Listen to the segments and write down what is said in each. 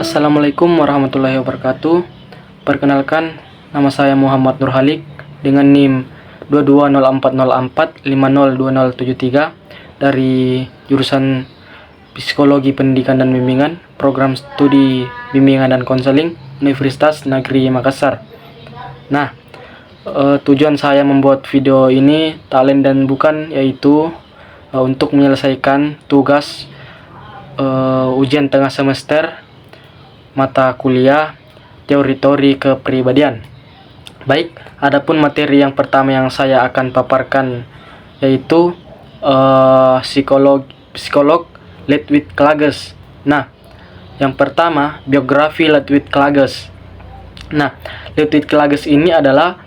Assalamualaikum warahmatullahi wabarakatuh. Perkenalkan, nama saya Muhammad Nur Halik dengan NIM 220404502073 dari jurusan Psikologi Pendidikan dan Bimbingan, Program Studi Bimbingan dan Konseling, Universitas Negeri Makassar. Nah, tujuan saya membuat video ini tak lain dan bukan yaitu untuk menyelesaikan tugas ujian tengah semester mata kuliah teori-teori kepribadian. Baik, adapun materi yang pertama yang saya akan paparkan yaitu psikolog Ludwig Klages. Nah, yang pertama biografi Ludwig Klages. Nah, Ludwig Klages ini adalah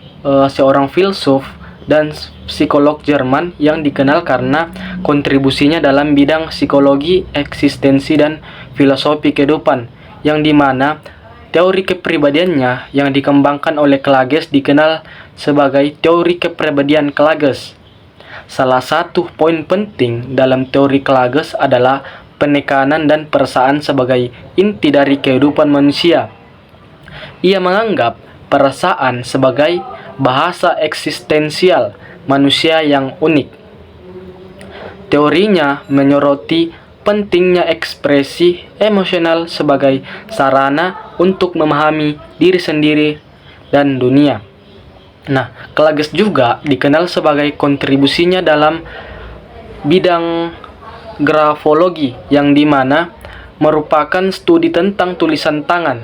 seorang filsuf dan psikolog Jerman yang dikenal karena kontribusinya dalam bidang psikologi, eksistensi, dan filosofi kehidupan, yang dimana teori kepribadiannya yang dikembangkan oleh Klages dikenal sebagai teori kepribadian Klages. Salah satu poin penting dalam teori Klages adalah penekanan dan perasaan sebagai inti dari kehidupan manusia. Ia menganggap perasaan sebagai bahasa eksistensial manusia yang unik. Teorinya menyoroti pentingnya ekspresi emosional sebagai sarana untuk memahami diri sendiri dan dunia. Nah, Klages juga dikenal sebagai kontribusinya dalam bidang grafologi, yang dimana merupakan studi tentang tulisan tangan.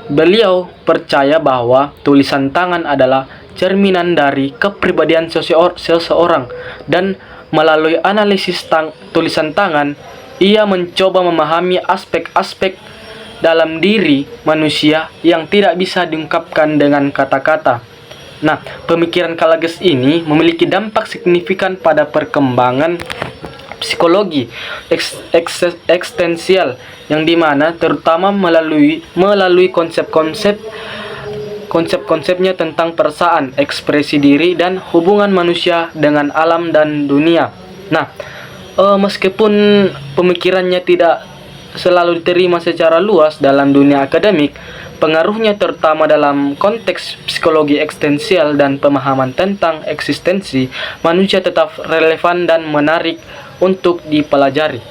Beliau percaya bahwa tulisan tangan adalah cerminan dari kepribadian seseorang, dan melalui analisis tulisan tangan, ia mencoba memahami aspek-aspek dalam diri manusia yang tidak bisa diungkapkan dengan kata-kata. Nah, pemikiran Klages ini memiliki dampak signifikan pada perkembangan psikologi eksistensial, yang dimana terutama melalui konsep-konsepnya tentang perasaan, ekspresi diri, dan hubungan manusia dengan alam dan dunia. Nah, meskipun pemikirannya tidak selalu diterima secara luas dalam dunia akademik, pengaruhnya terutama dalam konteks psikologi eksistensial dan pemahaman tentang eksistensi manusia tetap relevan dan menarik untuk dipelajari.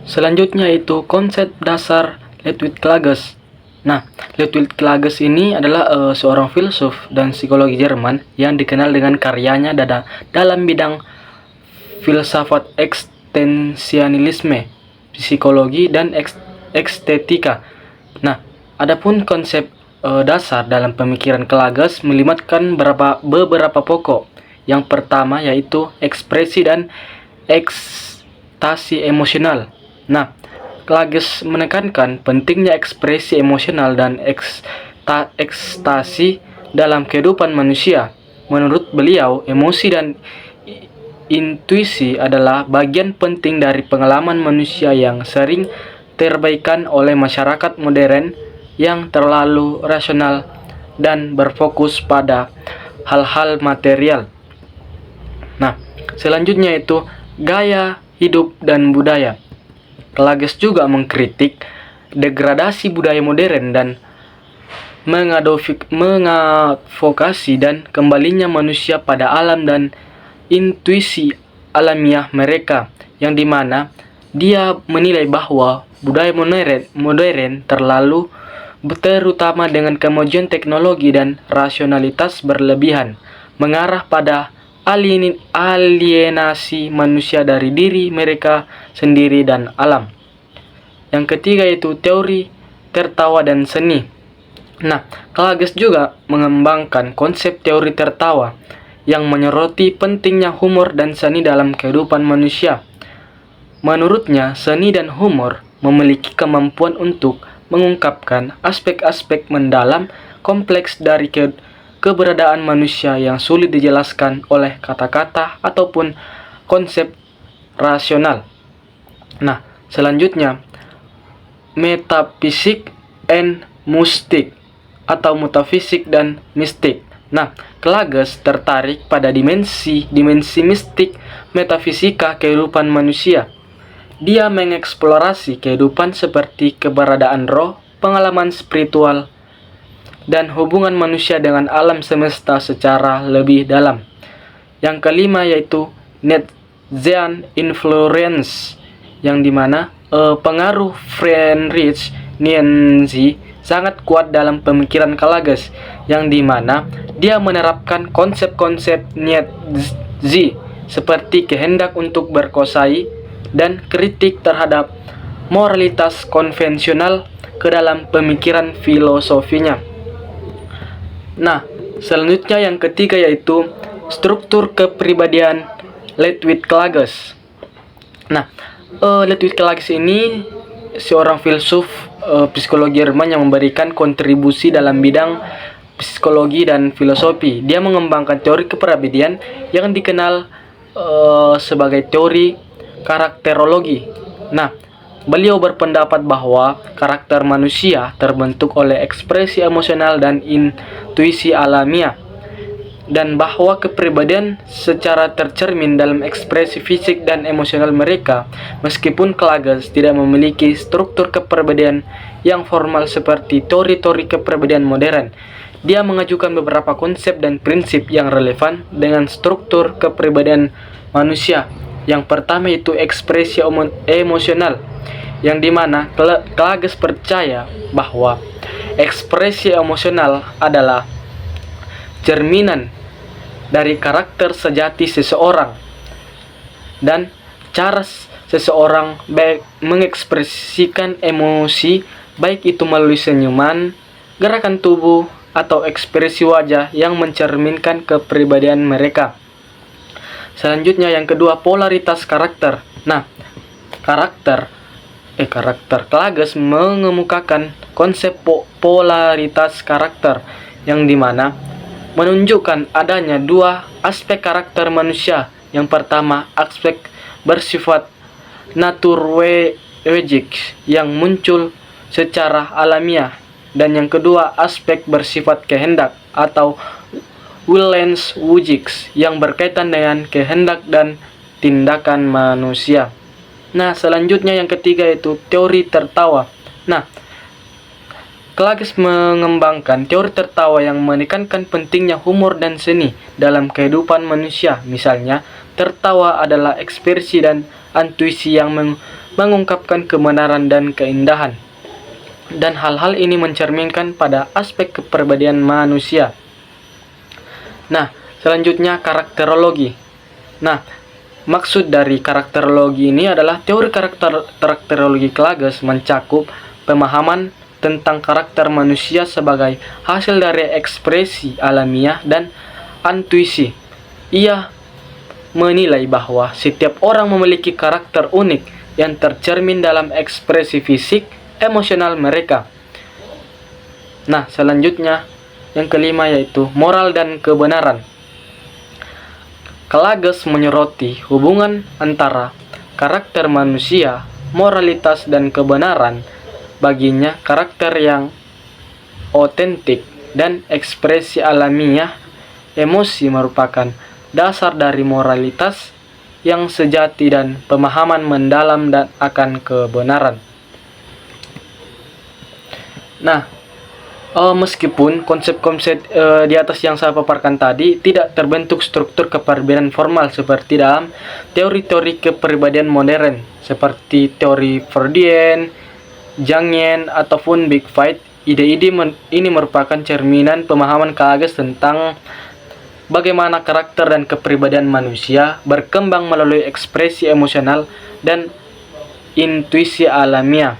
Selanjutnya itu konsep dasar Ludwig Klages. Nah, Ludwig Klages ini adalah seorang filsuf dan psikologi Jerman yang dikenal dengan karyanya dalam bidang filsafat eksistensialisme, psikologi, dan estetika. Nah, adapun konsep dasar dalam pemikiran Klages melibatkan beberapa pokok. Yang pertama yaitu ekspresi dan ekstasi emosional. Nah, Klages menekankan pentingnya ekspresi emosional dan ekstasi dalam kehidupan manusia. Menurut beliau, emosi dan intuisi adalah bagian penting dari pengalaman manusia yang sering terabaikan oleh masyarakat modern yang terlalu rasional dan berfokus pada hal-hal material. Nah, selanjutnya itu gaya hidup dan budaya. Klages juga mengkritik degradasi budaya modern dan mengadvokasi dan kembalinya manusia pada alam dan intuisi alamiah mereka, yang dimana dia menilai bahwa budaya modern terutama dengan kemajuan teknologi dan rasionalitas berlebihan, mengarah pada alienasi manusia dari diri mereka sendiri dan alam. Yang ketiga itu teori tertawa dan seni. Nah, Klages juga mengembangkan konsep teori tertawa yang menyoroti pentingnya humor dan seni dalam kehidupan manusia. Menurutnya, seni dan humor memiliki kemampuan untuk mengungkapkan aspek-aspek mendalam kompleks dari keberadaan manusia yang sulit dijelaskan oleh kata-kata ataupun konsep rasional. Nah, selanjutnya metafisik and mystik atau metafisik dan mistik. Nah, Klages tertarik pada dimensi mistik metafisika kehidupan manusia. Dia mengeksplorasi kehidupan seperti keberadaan roh, pengalaman spiritual, dan hubungan manusia dengan alam semesta secara lebih dalam. Yang kelima yaitu Nietzschean influence, yang dimana pengaruh Friedrich Nietzsche sangat kuat dalam pemikiran Klages, yang dimana dia menerapkan konsep-konsep Nietzsche seperti kehendak untuk berkuasai dan kritik terhadap moralitas konvensional ke dalam pemikiran filosofinya. Nah, selanjutnya yang ketiga yaitu struktur kepribadian Ludwig Klages. Nah, Ludwig Klages ini seorang filsuf psikologi Jerman yang memberikan kontribusi dalam bidang psikologi dan filosofi. Dia mengembangkan teori kepribadian yang dikenal sebagai teori karakterologi. Nah, beliau berpendapat bahwa karakter manusia terbentuk oleh ekspresi emosional dan intuisi alamiah, dan bahwa kepribadian secara tercermin dalam ekspresi fisik dan emosional mereka. Meskipun Klages tidak memiliki struktur kepribadian yang formal seperti teori-teori kepribadian modern, dia mengajukan beberapa konsep dan prinsip yang relevan dengan struktur kepribadian manusia. Yang pertama itu ekspresi emosional, yang dimana Klages percaya bahwa ekspresi emosional adalah cerminan dari karakter sejati seseorang dan cara seseorang baik mengekspresikan emosi, baik itu melalui senyuman, gerakan tubuh, atau ekspresi wajah yang mencerminkan kepribadian mereka. Selanjutnya yang kedua, polaritas karakter. Nah, karakter Klages mengemukakan konsep polaritas karakter, yang dimana menunjukkan adanya dua aspek karakter manusia. Yang pertama, aspek bersifat naturwejik yang muncul secara alamiah, dan yang kedua, aspek bersifat kehendak atau Willenswujik yang berkaitan dengan kehendak dan tindakan manusia. Nah, selanjutnya yang ketiga yaitu teori tertawa. Nah, Klages mengembangkan teori tertawa yang menekankan pentingnya humor dan seni dalam kehidupan manusia. Misalnya, tertawa adalah ekspresi dan intuisi yang mengungkapkan kebenaran dan keindahan. Dan hal-hal ini mencerminkan pada aspek kepribadian manusia. Nah, selanjutnya karakterologi. Nah, maksud dari karakterologi ini adalah teori karakterologi Klages mencakup pemahaman tentang karakter manusia sebagai hasil dari ekspresi alamiah dan intuisi. Ia menilai bahwa setiap orang memiliki karakter unik yang tercermin dalam ekspresi fisik, emosional mereka. Nah, selanjutnya yang kelima yaitu moral dan kebenaran. Klages menyoroti hubungan antara karakter manusia, moralitas, dan kebenaran. Baginya, karakter yang otentik dan ekspresi alamiah emosi merupakan dasar dari moralitas yang sejati dan pemahaman mendalam dan akan kebenaran. Nah, meskipun konsep-konsep di atas yang saya paparkan tadi tidak terbentuk struktur kepribadian formal seperti dalam teori-teori kepribadian modern seperti teori Freudian, Jungian, ataupun Big Five, ide-ide ini merupakan cerminan pemahaman Klages tentang bagaimana karakter dan kepribadian manusia berkembang melalui ekspresi emosional dan intuisi alamiah.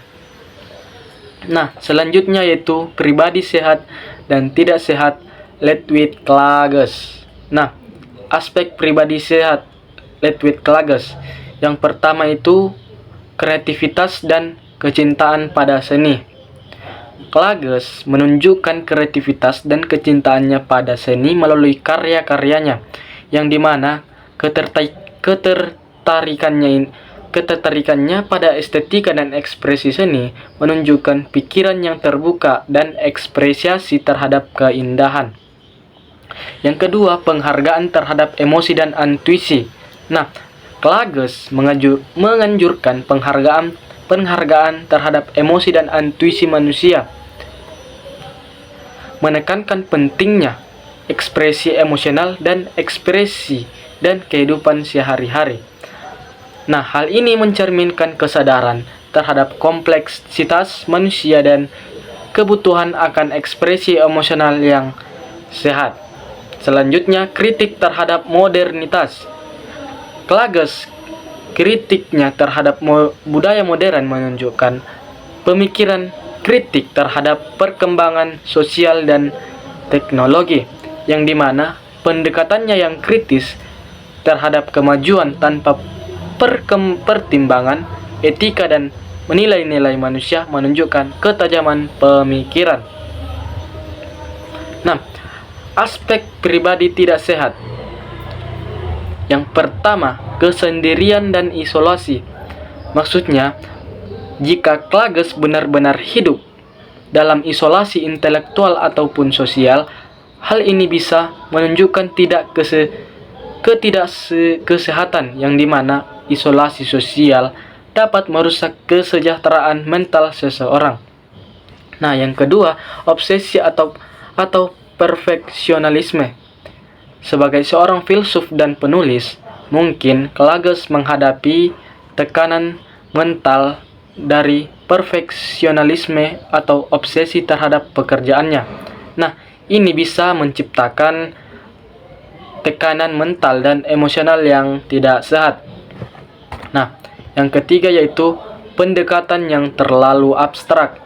Nah, selanjutnya yaitu pribadi sehat dan tidak sehat Ludwig Klages. Nah, aspek pribadi sehat Ludwig Klages. Yang pertama itu kreativitas dan kecintaan pada seni. Klages menunjukkan kreativitas dan kecintaannya pada seni melalui karya-karyanya, yang dimana ketertarikannya pada estetika dan ekspresi seni menunjukkan pikiran yang terbuka dan ekspresiasi terhadap keindahan. Yang kedua, penghargaan terhadap emosi dan intuisi. Nah, Klages menganjurkan penghargaan terhadap emosi dan intuisi manusia, menekankan pentingnya ekspresi emosional dan ekspresi dan kehidupan sehari-hari. Nah, hal ini mencerminkan kesadaran terhadap kompleksitas manusia dan kebutuhan akan ekspresi emosional yang sehat. Selanjutnya, kritik terhadap modernitas. Klages kritiknya terhadap budaya modern menunjukkan pemikiran kritik terhadap perkembangan sosial dan teknologi, yang dimana pendekatannya yang kritis terhadap kemajuan tanpa pertimbangan etika dan menilai-nilai manusia menunjukkan ketajaman pemikiran. Nah, aspek pribadi tidak sehat. Yang pertama, kesendirian dan isolasi. Maksudnya, jika Klages benar-benar hidup dalam isolasi intelektual ataupun sosial, hal ini bisa menunjukkan kesehatan, yang dimana isolasi sosial dapat merusak kesejahteraan mental seseorang. Nah, yang kedua, obsesi atau perfeksionalisme. Sebagai seorang filsuf dan penulis, mungkin Klages menghadapi tekanan mental dari perfeksionalisme atau obsesi terhadap pekerjaannya. Nah, ini bisa menciptakan tekanan mental dan emosional yang tidak sehat. Nah, yang ketiga yaitu pendekatan yang terlalu abstrak.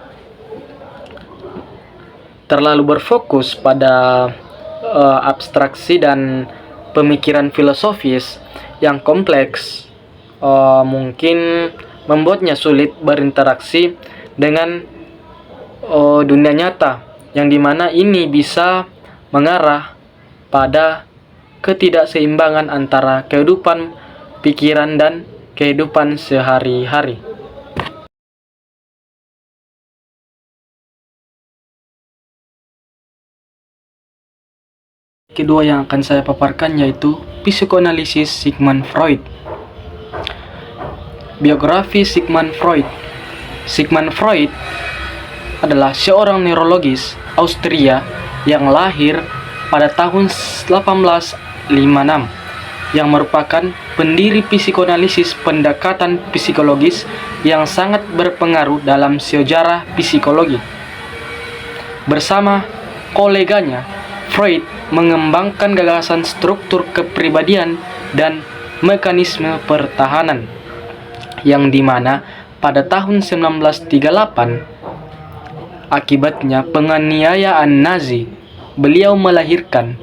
Terlalu berfokus pada abstraksi dan pemikiran filosofis yang kompleks mungkin membuatnya sulit berinteraksi dengan dunia nyata, yang dimana ini bisa mengarah pada ketidakseimbangan antara kehidupan pikiran dan kehidupan sehari-hari. Kedua yang akan saya paparkan yaitu psikoanalisis Sigmund Freud. Biografi Sigmund Freud. Sigmund Freud adalah seorang neurologis Austria yang lahir pada tahun 1856, yang merupakan pendiri psikoanalisis pendekatan psikologis yang sangat berpengaruh dalam sejarah psikologi. Bersama koleganya, Freud mengembangkan gagasan struktur kepribadian dan mekanisme pertahanan, yang dimana pada tahun 1938 akibatnya penganiayaan Nazi, beliau melarikan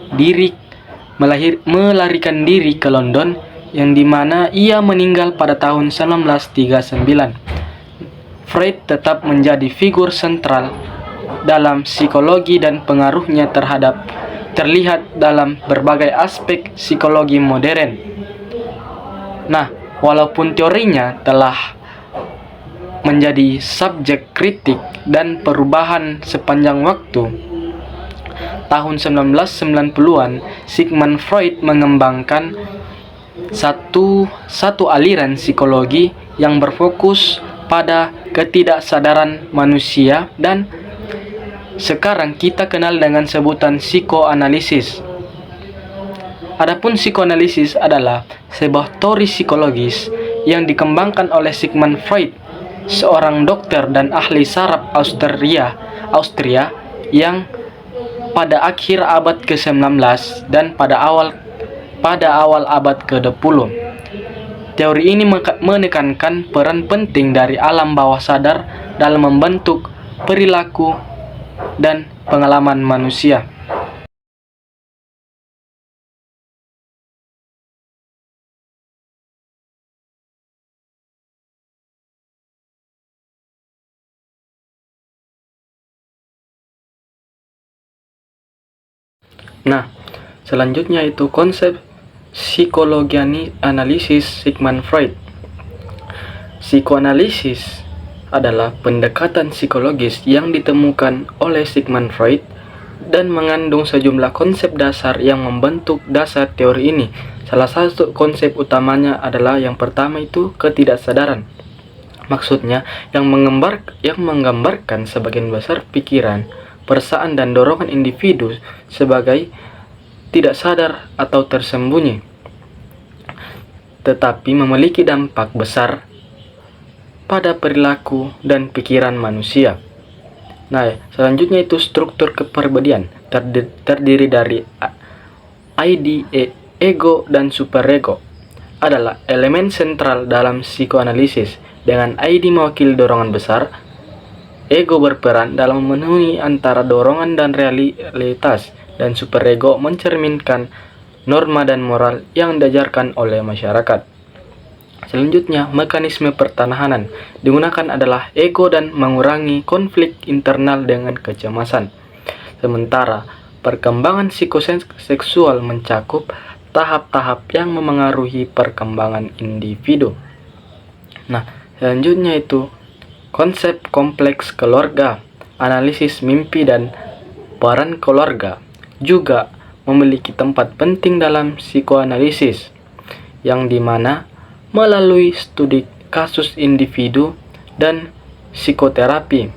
diri ke London, yang dimana ia meninggal pada tahun 1939. Freud tetap menjadi figur sentral dalam psikologi dan pengaruhnya terlihat dalam berbagai aspek psikologi modern. Nah, walaupun teorinya telah menjadi subjek kritik dan perubahan sepanjang waktu, tahun 1990-an Sigmund Freud mengembangkan satu aliran psikologi yang berfokus pada ketidaksadaran manusia dan sekarang kita kenal dengan sebutan psikoanalisis. Adapun psikoanalisis adalah sebuah teori psikologis yang dikembangkan oleh Sigmund Freud, seorang dokter dan ahli saraf Austria yang pada akhir abad ke-19 dan pada awal abad ke-20. Teori ini menekankan peran penting dari alam bawah sadar dalam membentuk perilaku dan pengalaman manusia. Nah, selanjutnya itu konsep psikologi analisis Sigmund Freud. Psikoanalisis adalah pendekatan psikologis yang ditemukan oleh Sigmund Freud dan mengandung sejumlah konsep dasar yang membentuk dasar teori ini. Salah satu konsep utamanya adalah yang pertama itu ketidaksadaran. Maksudnya, yang menggambarkan sebagian besar pikiran, perasaan, dan dorongan individu sebagai tidak sadar atau tersembunyi, tetapi memiliki dampak besar pada perilaku dan pikiran manusia. Nah, selanjutnya itu struktur kepribadian terdiri dari ID, ego, dan superego adalah elemen sentral dalam psikoanalisis. Dengan ID mewakili dorongan besar, ego berperan dalam memenuhi antara dorongan dan realitas, dan superego mencerminkan norma dan moral yang diajarkan oleh masyarakat. Selanjutnya, mekanisme pertahanan digunakan adalah ego dan mengurangi konflik internal dengan kecemasan. Sementara, perkembangan psikoseksual mencakup tahap-tahap yang memengaruhi perkembangan individu. Nah, selanjutnya itu konsep kompleks keluarga, analisis mimpi dan peran keluarga juga memiliki tempat penting dalam psikoanalisis, yang dimana melalui studi kasus individu dan psikoterapi,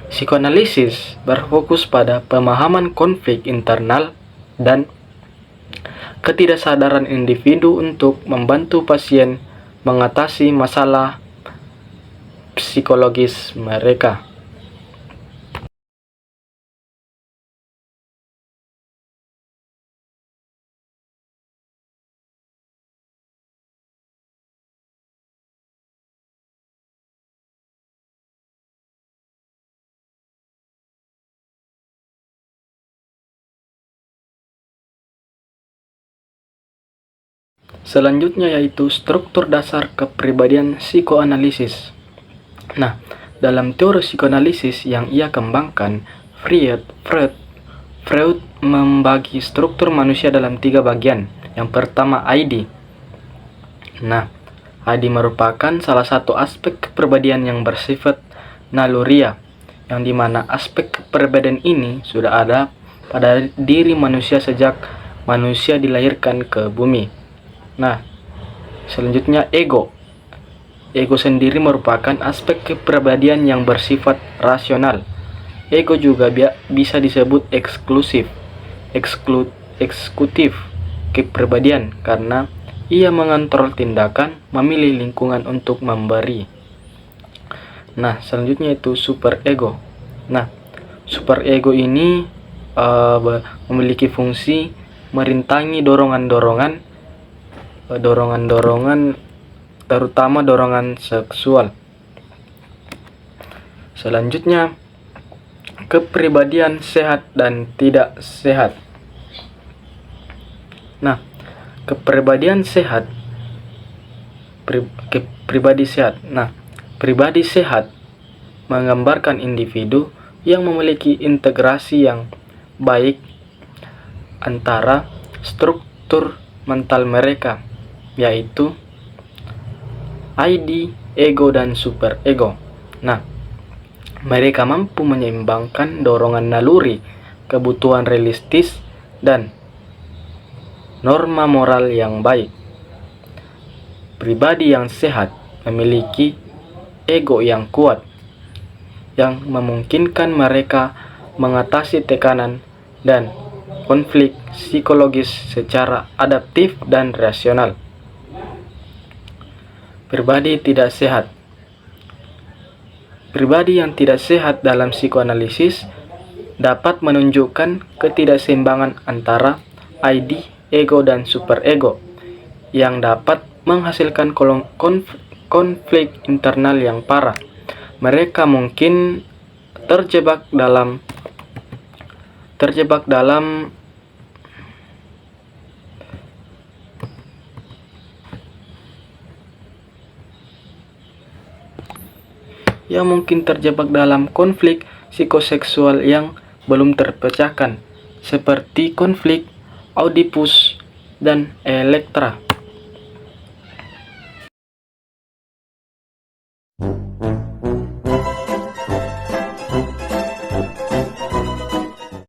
psikoanalisis berfokus pada pemahaman konflik internal dan ketidaksadaran individu untuk membantu pasien mengatasi masalah psikologis mereka. Selanjutnya yaitu struktur dasar kepribadian psikoanalisis. Nah, dalam teori psikoanalisis yang ia kembangkan, Freud membagi struktur manusia dalam 3 bagian. Yang pertama, ID. Nah, ID merupakan salah satu aspek kepribadian yang bersifat naluriah, yang dimana aspek kepribadian ini sudah ada pada diri manusia sejak manusia dilahirkan ke bumi. Nah, selanjutnya ego. Ego sendiri merupakan aspek kepribadian yang bersifat rasional. Ego juga bisa disebut eksekutif kepribadian karena ia mengontrol tindakan, memilih lingkungan untuk memberi. Nah, selanjutnya itu superego. Nah, superego ini memiliki fungsi merintangi dorongan-dorongan terutama dorongan seksual. Selanjutnya, kepribadian sehat dan tidak sehat. Nah, kepribadian sehat, pribadi sehat. Nah, pribadi sehat menggambarkan individu yang memiliki integrasi yang baik antara struktur mental mereka, yaitu ID, ego, dan superego. Nah, mereka mampu menyeimbangkan dorongan naluri, kebutuhan realistis, dan norma moral yang baik. Pribadi yang sehat memiliki ego yang kuat, yang memungkinkan mereka mengatasi tekanan dan konflik psikologis secara adaptif dan rasional. Pribadi tidak sehat. Pribadi yang tidak sehat dalam psikoanalisis dapat menunjukkan ketidakseimbangan antara ID, ego, dan superego yang dapat menghasilkan konflik internal yang parah. Mereka mungkin terjebak dalam konflik psikoseksual yang belum terpecahkan, seperti konflik Oedipus dan Elektra.